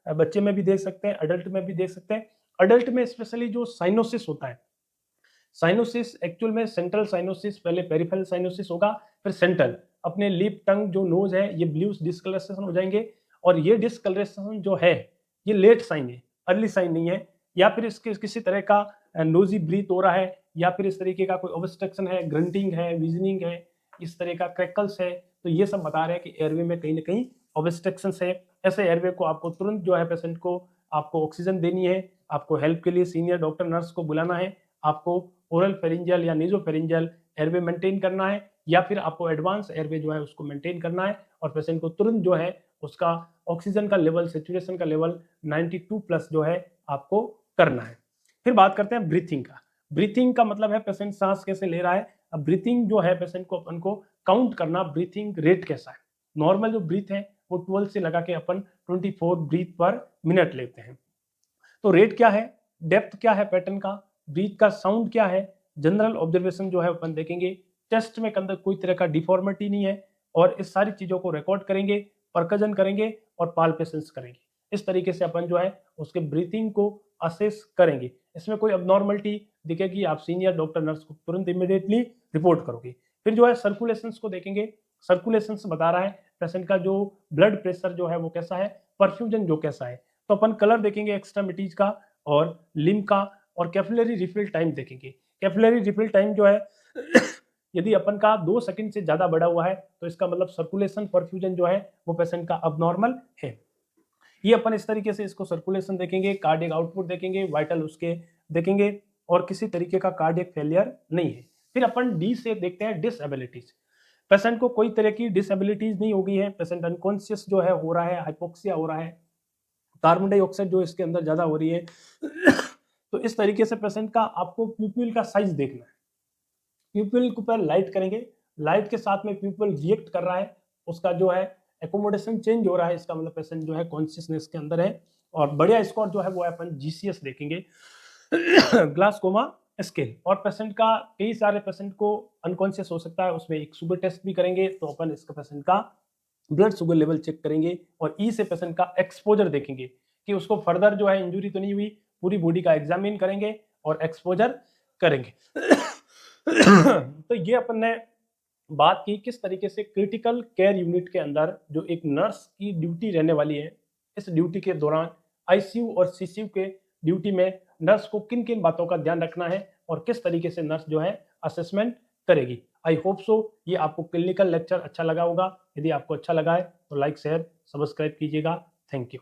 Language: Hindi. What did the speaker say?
बच्चे में भी देख सकते हैं, अडल्ट में भी देख सकते हैं। अडल्ट में स्पेशली जो साइनोसिस होता है, साइनोसिस एक्चुअल में सेंट्रल साइनोसिस, पहले पेरिफेरल साइनोसिस होगा, फिर सेंट्रल। अपने लिप, टंग, जो नोज है, ये ब्लूस डिस्कलरेशन हो जाएंगे। और ये डिस्कलरेशन जो है, ये लेट साइन है, अर्ली साइन नहीं है। या फिर इसके किसी तरह का नोजी ब्रीथ हो रहा है, या फिर इस तरीके का कोई ऑब्स्ट्रक्शन है, ग्रंटिंग है, विजनिंग है, इस तरह का क्रैकल्स है, तो ये सब बता रहे हैं कि एयरवे में कहीं ना कहीं ऑब्स्ट्रक्शन है। ऐसे एयरवे को आपको तुरंत जो है पेशेंट को आपको ऑक्सीजन देनी है, आपको हेल्प के लिए सीनियर डॉक्टर नर्स को बुलाना है, आपको ओरल फेरिंजियल या नेजोफेरिंजियल एयरवे मेंटेन करना है, या फिर आपको एडवांस एयरवे जो है उसको मेंटेन करना है, और पेशेंट को तुरंत जो है उसका ऑक्सीजन का लेवल, सेचुरेशन का लेवल 92 प्लस जो है आपको करना है। फिर बात करते हैं ब्रीथिंग का। ब्रीथिंग का मतलब है पेशेंट सांस कैसे ले रहा है। अब ब्रीथिंग जो है पेशेंट को अपन को काउंट करना, ब्रीथिंग रेट कैसा है। नॉर्मल जो ब्रीथ है वो 12 से लगा के अपन 24 ब्रीथ पर मिनट लेते हैं। तो रेट क्या है, डेप्थ क्या है पैटर्न का, ब्रीथ का साउंड क्या है, जनरल ऑब्जर्वेशन जो है अपन देखेंगे। चेस्ट में अंदर कोई तरह का डिफॉर्मिटी नहीं है, और इस सारी चीजों को रिकॉर्ड करेंगे, परकजन करेंगे और पाल्पेशंस करेंगे। इस तरीके से अपन जो है उसके ब्रीथिंग को असेस करेंगे। इसमें कोई अबनॉर्मलिटी दिखेगी, आप सीनियर डॉक्टर नर्स को तुरंत इमीडिएटली रिपोर्ट करोगे। फिर जो है सर्कुलेशंस को देखेंगे। सर्कुलेशंस बता रहा है पेशेंट का जो ब्लड प्रेशर जो है वो कैसा है, परफ्यूजन जो कैसा है। तो अपन कलर देखेंगे एक्सट्रीमिटीज का और लिम्ब का, और कैपिलरी रिफिल टाइम देखेंगे। कैपिलरी रिफिल टाइम जो है यदि अपन का 2 सेकंड से ज्यादा बढ़ा हुआ है तो इसका मतलब सर्कुलेशन, परफ्यूजन जो है वो पेशेंट का अबनॉर्मल है। ये अपन इस तरीके से इसको सर्कुलेशन देखेंगे, कार्डियक आउटपुट देखेंगे, वाइटल उसके देखेंगे, और किसी तरीके का कार्डियक फेलियर नहीं है। फिर अपन डी से देखते हैं डिसएबिलिटीज। पेशेंट को कोई तरह की डिसएबिलिटीज नहीं हो गई है, पेशेंट अनकॉन्शियस जो है हो रहा है, हाइपोक्सिया हो रहा है, कार्बन डाइऑक्साइड जो इसके अंदर ज्यादा हो रही है। तो इस तरीके से पेशेंट का आपको प्यूपिल का साइज देखना है। प्यूपिल के ऊपर लाइट करेंगे, लाइट के साथ में प्यूपिल रिएक्ट कर रहा है, उसका जो है एकोमोडेशन चेंज हो रहा है, इसका मतलब पेशेंट जो है कॉन्शियसनेस के अंदर है। और बढ़िया स्कोर जो है वो अपन जीसीएस देखेंगे, ग्लासकोमा स्केल। और पेशेंट का, कई सारे पेशेंट को अनकॉन्शियस हो सकता है, उसमें एक शुगर टेस्ट भी करेंगे, तो अपन इसका पेशेंट का ब्लड शुगर लेवल चेक करेंगे, और ई से पेशेंट का एक्सपोजर देखेंगे कि उसको फर्दर जो है इंजरी तो नहीं हुई, पूरी बॉडी का एग्जामिन करेंगे और एक्सपोजर करेंगे। तो ये अपन ने बात की किस तरीके से क्रिटिकल केयर यूनिट के अंदर जो एक नर्स की ड्यूटी रहने वाली है, इस ड्यूटी के दौरान आईसीयू और सीसीयू के ड्यूटी में नर्स को किन किन बातों का ध्यान रखना है, और किस तरीके से नर्स जो है असेसमेंट करेगी। आई होप सो ये आपको क्लिनिकल लेक्चर अच्छा लगा होगा। यदि आपको अच्छा लगा है तो लाइक, शेयर, सब्सक्राइब कीजिएगा। Thank you.